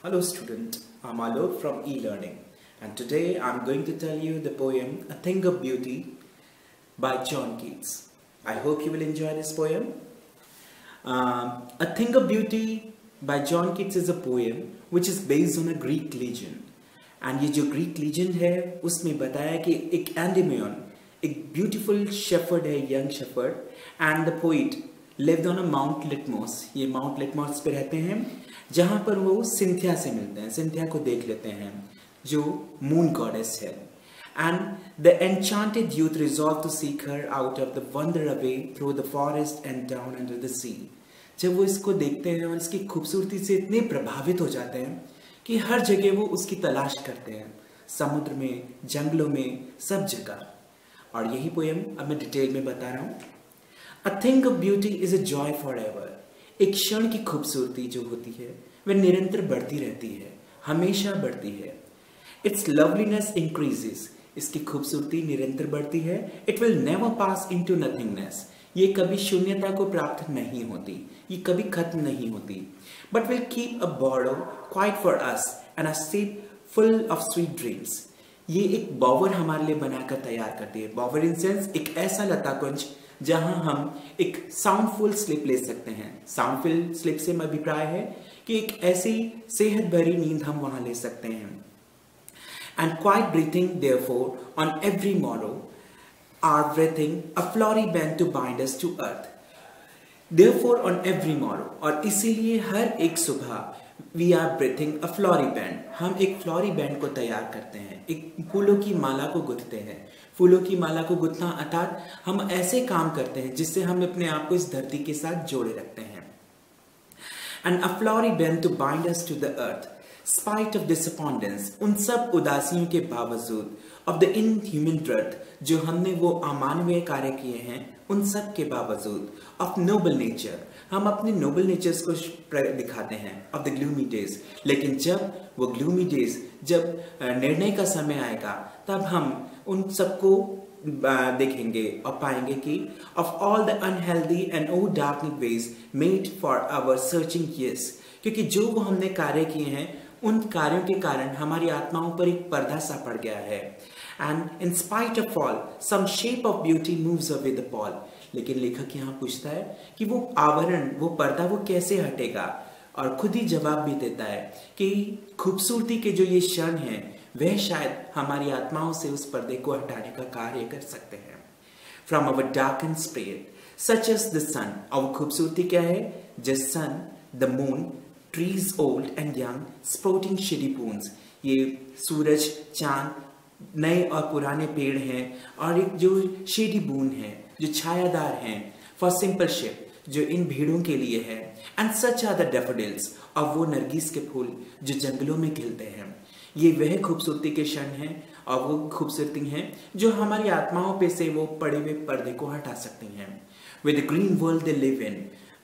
Hello student, I'm Alok from eLearning and today I'm going to tell you the poem A Thing of Beauty by John Keats. I hope you will enjoy this poem. A Thing of Beauty by John Keats is a poem which is based on a Greek legend. And ये जो Greek legend है उसमें बताया कि एक Endymion, एक beautiful shepherd है, young shepherd, and the poet lived on a Mount Litmos. ये Mount Litmos पे रहते हैं जहाँ पर वो सिंथिया से मिलते हैं, सिंथिया को देख लेते हैं जो मून गॉडेस है. And the enchanted youth resolved to seek her out of the wander away through the forest and down under the sea. जब वो इसको देखते हैं और इसकी खूबसूरती से इतने प्रभावित हो जाते हैं कि हर जगह वो उसकी तलाश करते हैं, समुद्र में, जंगलों में, सब जगह. और यही पोएम अब मैं डिटेल में बता रहा हूँ. A thing of beauty is a joy forever. एक क्षण की खूबसूरती जो होती है वह निरंतर बढ़ती रहती है, हमेशा बढ़ती है. Its loveliness increases. इसकी खूबसूरती निरंतर बढ़ती है. It will never pass into nothingness. ये कभी शून्यता को प्राप्त नहीं होती, ये कभी खत्म नहीं होती. But will keep a borrow quite for us and a seat full of sweet dreams. ये एक बॉवर हमारे लिए बनाकर तैयार करती है. बॉवर इन सेंस एक ऐसा लता कुंज जहां हम एक साउंडफुल स्लीप ले सकते हैं. साउंडफुल स्लीप से अभिप्राय है कि एक ऐसी सेहत भरी नींद हम वहां ले सकते हैं. And quiet breathing therefore on every morrow are breathing a flowery band to bind us to earth. Therefore on every morrow, और इसीलिए हर एक सुबह we are breathing a flowery band. हम एक फ्लोरी बैंड को तैयार करते हैं, एक फूलों की माला को गुथते हैं. फूलों की माला को गुथना अर्थात हम ऐसे काम करते हैं जिससे हम अपने आप को इस धरती के साथ जोड़े रखते हैं. And a flowery band to bind us to the earth. Spite of disappointments, उन सब उदासियों के बावजूद, of the inhuman dread, जो हमने वो अमानवीय कार्य किए हैं, उन सब के बावजूद, of noble nature, हम अपने noble natures को दिखाते हैं, of the gloomy days, लेकिन जब वो gloomy days, जब निर्णय का समय आएगा, तब हम उन सबको देखेंगे और पाएंगे कि of all the unhealthy and oh darkening ways made for our searching years, क्योंकि जो वो हमने कार्य किए हैं उन कार्यों के कारण हमारी आत्माओं पर एक पर्दा सा पड़ गया है. And in spite of all, some shape of beauty moves away the pall. लेकिन लेखक यहाँ पूछता है कि वो आवरण, वो पर्दा, वो कैसे हटेगा, और खुद ही जवाब भी देता है कि खूबसूरती के जो ये क्षण हैं वह शायद हमारी आत्माओं से उस पर्दे को हटाने का कार्य कर सकते हैं. From our darkened spirit, such as the sun. और खूबसूरती क्या है? The sun, the moon, trees old and young, sprouting shady boons. ये सूरज, चांद, नए और पुराने पेड़ हैं, और एक जो शेडी बून है, जो छायादार हैं, for simple ship, जो इन भीड़ों के लिए है. And such are the daffodils, और वो नरगिस के फूल जो जंगलों में खिलते हैं. ये वह खूबसूरती के क्षण हैं और वो खूबसूरती हैं जो हमारी आत्माओं पे से वो पड़े हुए पर्दे को हटा सकती हैं. With the green world they live in,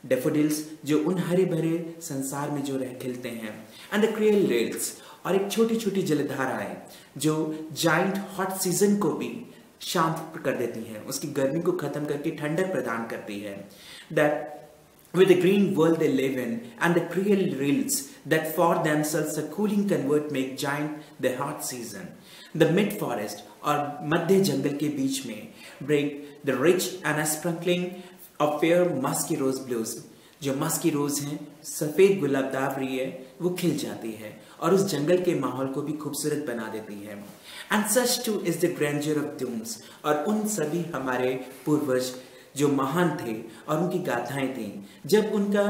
daffodils जो उन हरे भरे संसार में जो रह खिलते हैं. एंड द क्रियल रेल्स, और एक छोटी छोटी जलधाराएं जो जाइंट हॉट सीजन को भी शांत कर देती हैं, उसकी गर्मी को खत्म करके ठंडक प्रदान करती है. That with the green world they live in and the cruel rills that for themselves a cooling convert make giant the hot season. The mid forest, और मध्य जंगल के बीच में, break the rich and a sprinkling of fair musky rose blues. जो मस्की रोज हैं, सफेद गुलाबदावरी है, वो खिल जाती है और उस जंगल के माहौल को भी खूबसूरत बना देती है. And such too is the grandeur of dooms, और उन सभी हमारे पूर्वज जो महान थे और उनकी गाथाएं थी, जब उनका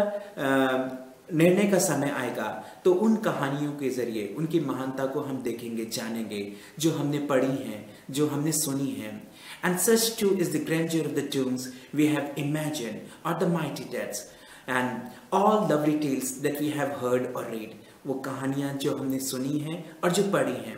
निर्णय का समय आएगा तो उन कहानियों के जरिए उनकी महानता को हम देखेंगे, जानेंगे, जो हमने पढ़ी हैं, जो हमने सुनी हैं. And such too is the grandeur of the tombs we have imagined, or the mighty deaths, and all lovely tales that we have heard or read. वो कहानियाँ जो हमने सुनी हैं और जो पढ़ी हैं,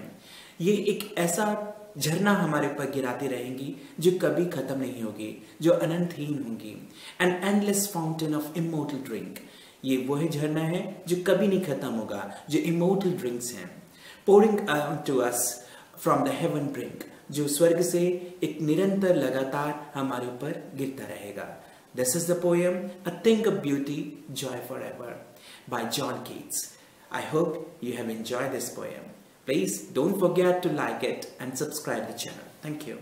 ये एक ऐसा झरना हमारे ऊपर गिराती रहेंगी जो कभी खत्म नहीं होगी, जो अनंतहीन होंगी. An endless fountain of immortal drink. ये वह झरना है जो कभी नहीं खत्म होगा, जो immortal drinks हैं. Pouring to us from the heaven brink, जो स्वर्ग से एक निरंतर लगातार हमारे ऊपर गिरता रहेगा. This is the poem A Thing of Beauty, Joy Forever by John Keats. I hope you have enjoyed this poem. Please don't forget to like it and subscribe the channel. Thank you.